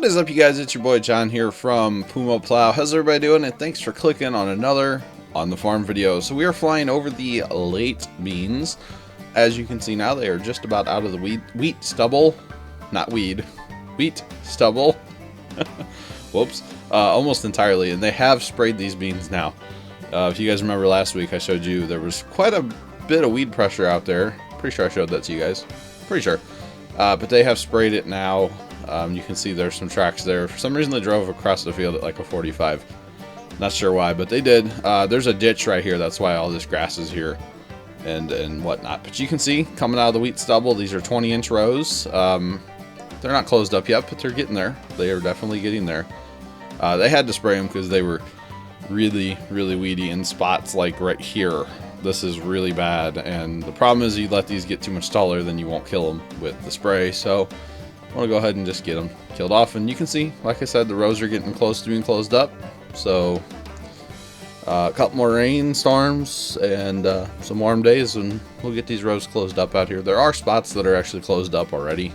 What is up, you guys? It's your boy John here from Puma Plow. How's everybody doing? And thanks for clicking on another On the Farm video. So we are flying over the late beans. As you can see now, they are just about out of the wheat stubble. Not weed. Wheat stubble. Whoops. Almost entirely. And they have sprayed these beans now. If you guys remember last week, I showed you there was quite a bit of weed pressure out there. Pretty sure I showed that to you guys. Pretty sure. But they have sprayed it now. You can see there's some tracks there. For some reason they drove across the field at like a 45. Not sure why, but they did. There's a ditch right here. That's why all this grass is here and whatnot. But you can see coming out of the wheat stubble, these are 20-inch rows. They're not closed up yet, but they're getting there. They are definitely getting there. They had to spray them because they were really, really weedy in spots like right here. This is really bad, and the problem is you let these get too much taller, then you won't kill them with the spray. So I want to go ahead and just get them killed off. And you can see, like I said, the rows are getting close to being closed up. So a couple more rainstorms and some warm days, and we'll get these rows closed up out here. There are spots that are actually closed up already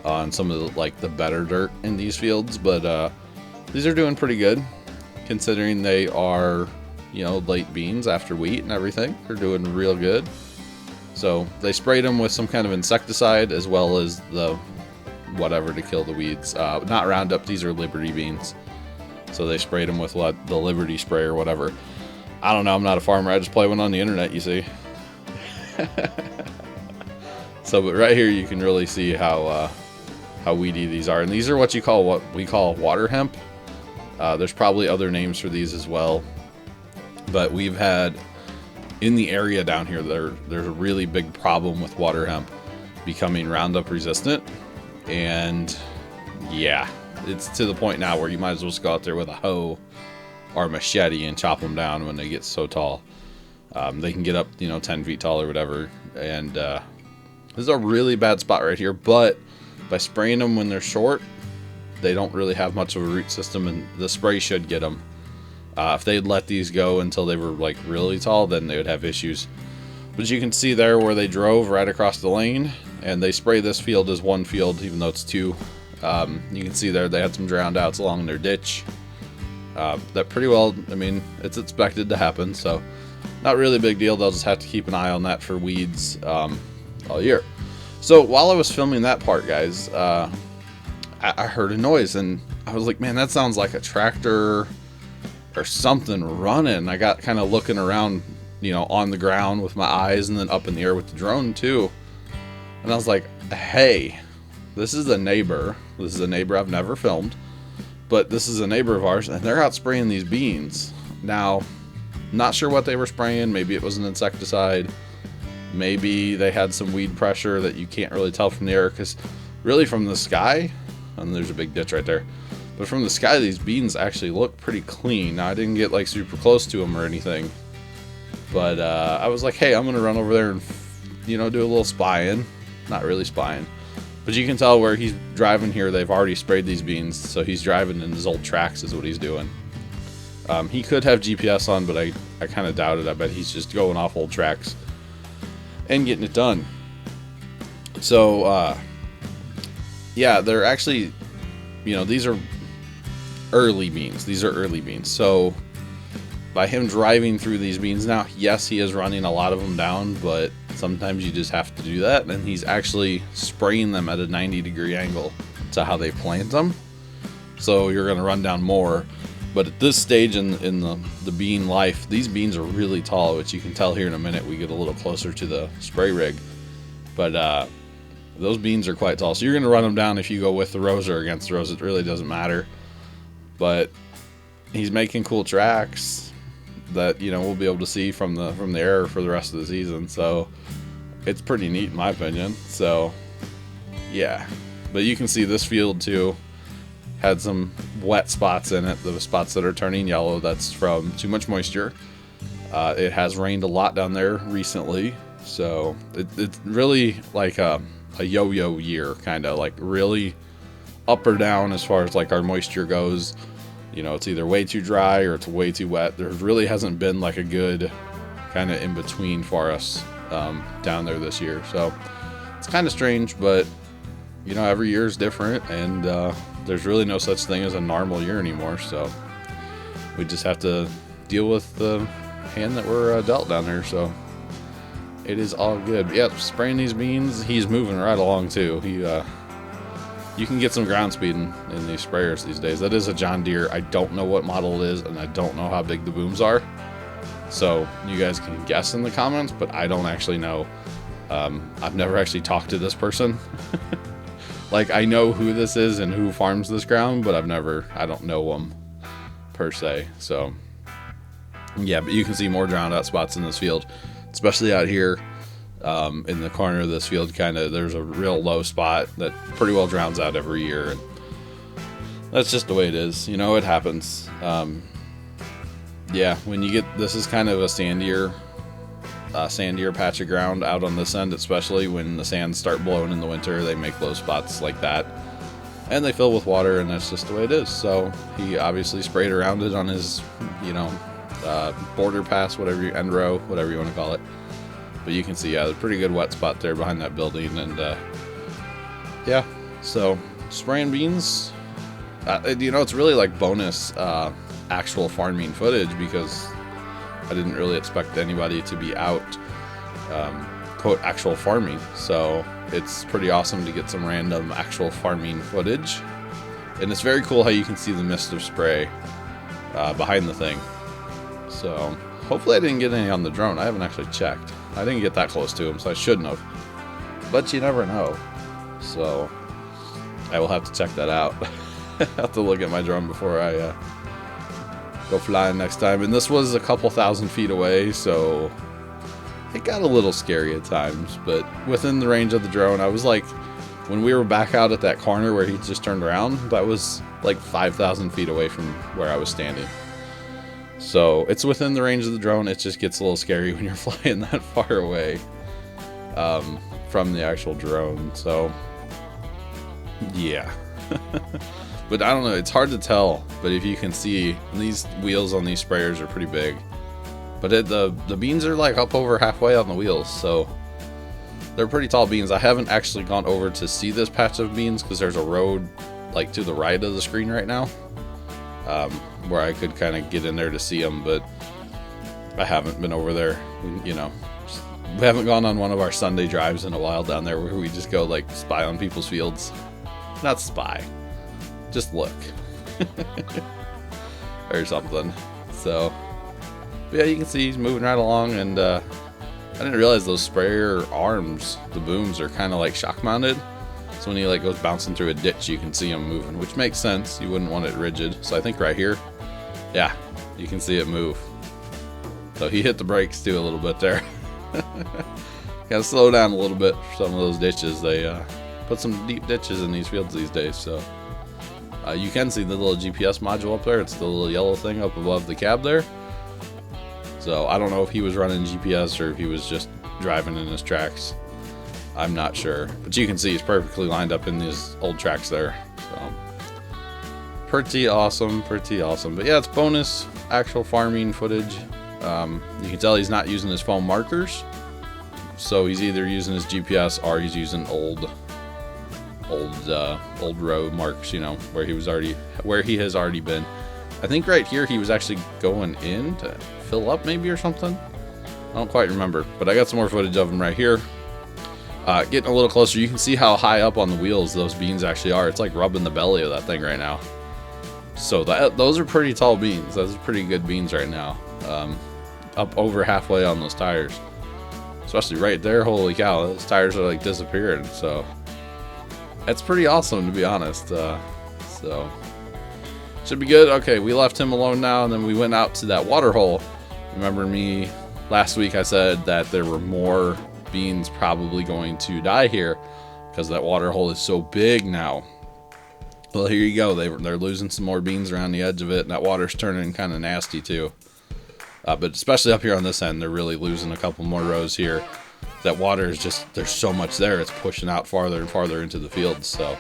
on some of the better dirt in these fields, but these are doing pretty good considering they are, you know, late beans after wheat and everything. They're doing real good. So they sprayed them with some kind of insecticide as well as the whatever to kill the weeds. Not Roundup, these are Liberty beans. So they sprayed them with the Liberty spray or whatever. I don't know, I'm not a farmer, I just play one on the internet, you see. So, but right here you can really see how weedy these are. And these are what we call water hemp. There's probably other names for these as well. But we've had, in the area down here, there's a really big problem with water hemp becoming Roundup resistant. And yeah, it's to the point now where you might as well just go out there with a hoe or a machete and chop them down when they get so tall. They can get up, 10 feet tall or whatever. And this is a really bad spot right here. But by spraying them when they're short, they don't really have much of a root system, and the spray should get them. If they'd let these go until they were like really tall, then they would have issues. But you can see there where they drove right across the lane, and they spray this field as one field, even though it's two. You can see there they had some drowned outs along their ditch. That pretty well, I mean, it's expected to happen, so not really a big deal. They'll just have to keep an eye on that for weeds all year. So while I was filming that part, guys, I heard a noise, and I was like, man, that sounds like a tractor or something running. I got kind of looking around, on the ground with my eyes, and then up in the air with the drone too. And I was like, hey, this is a neighbor. This is a neighbor I've never filmed, but this is a neighbor of ours, and they're out spraying these beans. Now, not sure what they were spraying. Maybe it was an insecticide. Maybe they had some weed pressure that you can't really tell from the air, because really from the sky, and there's a big ditch right there, but from the sky these beans actually look pretty clean. Now I didn't get like super close to them or anything, but I was like, hey, I'm gonna run over there and do a little spying. Not really spying, but you can tell where he's driving here, they've already sprayed these beans, so he's driving in his old tracks is what he's doing. He could have GPS on, but I kind of doubt it. I bet he's just going off old tracks and getting it done. So yeah, they're actually, these are early beans. These are early beans. So by him driving through these beans now, yes, he is running a lot of them down, but sometimes you just have to do that. And he's actually spraying them at a 90-degree angle to how they plant them. So you're going to run down more. But at this stage in the bean life, these beans are really tall, which you can tell here in a minute. We get a little closer to the spray rig. But those beans are quite tall. So you're going to run them down if you go with the rows or against the rows. It really doesn't matter. But he's making cool tracks that we'll be able to see from the air for the rest of the season. So it's pretty neat in my opinion. So yeah, but you can see this field too had some wet spots in it. The spots that are turning yellow, that's from too much moisture. It has rained a lot down there recently, so it's really like a yo-yo year, kind of like really up or down as far as like our moisture goes. It's either way too dry or it's way too wet. There really hasn't been like a good kind of in between for us down there this year. So it's kind of strange, but every year is different, and there's really no such thing as a normal year anymore, so we just have to deal with the hand that we're dealt down there, so it is all good. Yep, spraying these beans, he's moving right along too. You can get some ground speed in these sprayers these days. That is a John Deere. I don't know what model it is, and I don't know how big the booms are. So you guys can guess in the comments, but I don't actually know. I've never actually talked to this person. Like, I know who this is and who farms this ground, but I don't know them per se. So yeah, but you can see more drowned out spots in this field, especially out here. In the corner of this field, there's a real low spot that pretty well drowns out every year, and that's just the way it is. You know, it happens. Yeah, when you get, this is kind of a sandier patch of ground out on this end, especially when the sands start blowing in the winter. They make low spots like that, and they fill with water, and that's just the way it is. So he obviously sprayed around it on his, border pass, end row, whatever you want to call it. But you can see, yeah, there's a pretty good wet spot there behind that building, and yeah, so spraying beans, it's really like bonus actual farming footage, because I didn't really expect anybody to be out quote actual farming, so it's pretty awesome to get some random actual farming footage. And it's very cool how you can see the mist of spray behind the thing. So hopefully I didn't get any on the drone. I haven't actually checked. I didn't get that close to him, so I shouldn't have. But you never know. So I will have to check that out. I have to look at my drone before I go flying next time. And this was a couple thousand feet away, so it got a little scary at times. But within the range of the drone, I was like, when we were back out at that corner where he just turned around, that was like 5,000 feet away from where I was standing. So it's within the range of the drone. It just gets a little scary when you're flying that far away from the actual drone. So yeah. But I don't know, it's hard to tell. But if you can see, these wheels on these sprayers are pretty big. But the beans are like up over halfway on the wheels, so they're pretty tall beans. I haven't actually gone over to see this patch of beans because there's a road like to the right of the screen right now. Where I could kind of get in there to see them, but I haven't been over there. We haven't gone on one of our Sunday drives in a while down there where we just go like spy on people's fields. Not spy, just look or something. So yeah, you can see he's moving right along, and I didn't realize those sprayer arms, the booms, are kind of like shock mounted. So when he like goes bouncing through a ditch, you can see him moving, which makes sense. You wouldn't want it rigid. So I think right here, yeah, you can see it move. So he hit the brakes too a little bit there. Gotta slow down a little bit for some of those ditches. They put some deep ditches in these fields these days. So you can see the little GPS module up there. It's the little yellow thing up above the cab there. So I don't know if he was running GPS or if he was just driving in his tracks. I'm not sure, but you can see he's perfectly lined up in these old tracks there. So pretty awesome, pretty awesome. But yeah, it's bonus actual farming footage. You can tell he's not using his phone markers, so he's either using his GPS or he's using old road marks, where he has already been. I think right here he was actually going in to fill up maybe or something. I don't quite remember, but I got some more footage of him right here. Getting a little closer, you can see how high up on the wheels those beans actually are. It's like rubbing the belly of that thing right now. So those are pretty tall beans. Those are pretty good beans right now. Up over halfway on those tires. Especially right there, holy cow, those tires are like disappearing. So that's pretty awesome, to be honest. So should be good. Okay, we left him alone now, and then we went out to that water hole. Remember me last week I said that there were more beans probably going to die here because that water hole is so big now. Well, here you go. They're losing some more beans around the edge of it, and that water's turning kind of nasty too. But especially up here on this end, they're really losing a couple more rows here. That water is just, there's so much there, it's pushing out farther and farther into the fields. So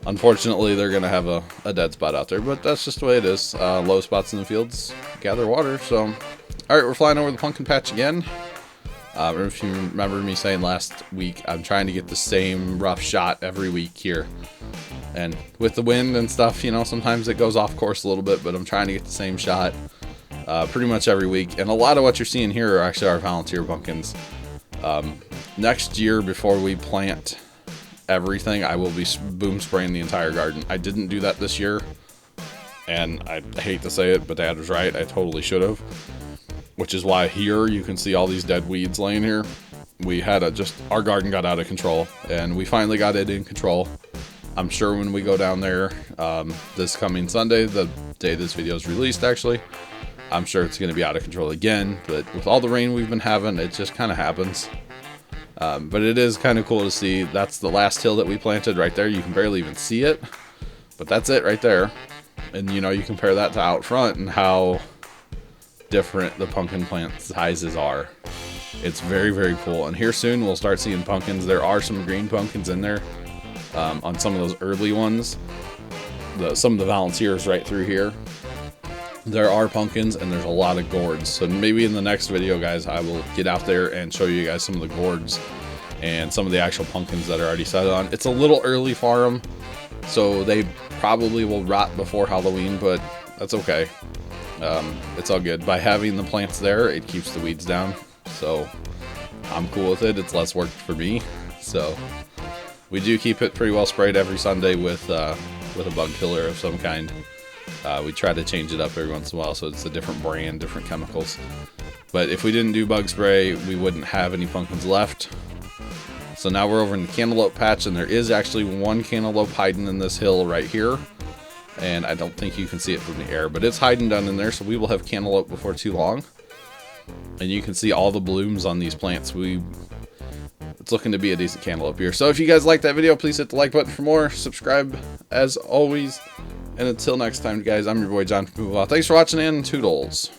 unfortunately, they're going to have a dead spot out there, but that's just the way it is. Low spots in the fields gather water. So, all right, we're flying over the pumpkin patch again. If you remember me saying last week, I'm trying to get the same rough shot every week here. And with the wind and stuff, you know, sometimes it goes off course a little bit, but I'm trying to get the same shot pretty much every week. And a lot of what you're seeing here are actually our volunteer pumpkins. Next year, before we plant everything, I will be boom spraying the entire garden. I didn't do that this year, and I hate to say it, but Dad was right. I totally should have. Which is why here you can see all these dead weeds laying here. We had our garden got out of control, and we finally got it in control. I'm sure when we go down there this coming Sunday, the day this video is released actually, I'm sure it's going to be out of control again. But with all the rain we've been having, it just kind of happens. But it is kind of cool to see. That's the last hill that we planted right there. You can barely even see it, but that's it right there. And you know, you compare that to out front and how different the pumpkin plant sizes are. It's very, very cool. And here soon we'll start seeing pumpkins. There are some green pumpkins in there on some of those early ones. Some of the volunteers right through here. There are pumpkins, and there's a lot of gourds. So maybe in the next video, guys, I will get out there and show you guys some of the gourds and some of the actual pumpkins that are already set on. It's a little early for them, so they probably will rot before Halloween, but that's okay. It's all good. By having the plants there, it keeps the weeds down, so I'm cool with it. It's less work for me. So we do keep it pretty well sprayed every Sunday with a bug killer of some kind. We try to change it up every once in a while, so it's a different brand, different chemicals. But if we didn't do bug spray, we wouldn't have any pumpkins left. So now we're over in the cantaloupe patch, and there is actually one cantaloupe hiding in this hill right here. And I don't think you can see it from the air, but it's hiding down in there, so we will have cantaloupe before too long. And you can see all the blooms on these plants. It's looking to be a decent cantaloupe here. So if you guys like that video, please hit the like button for more. Subscribe as always. And until next time, guys, I'm your boy John from Puma Plow. Thanks for watching, and toodles.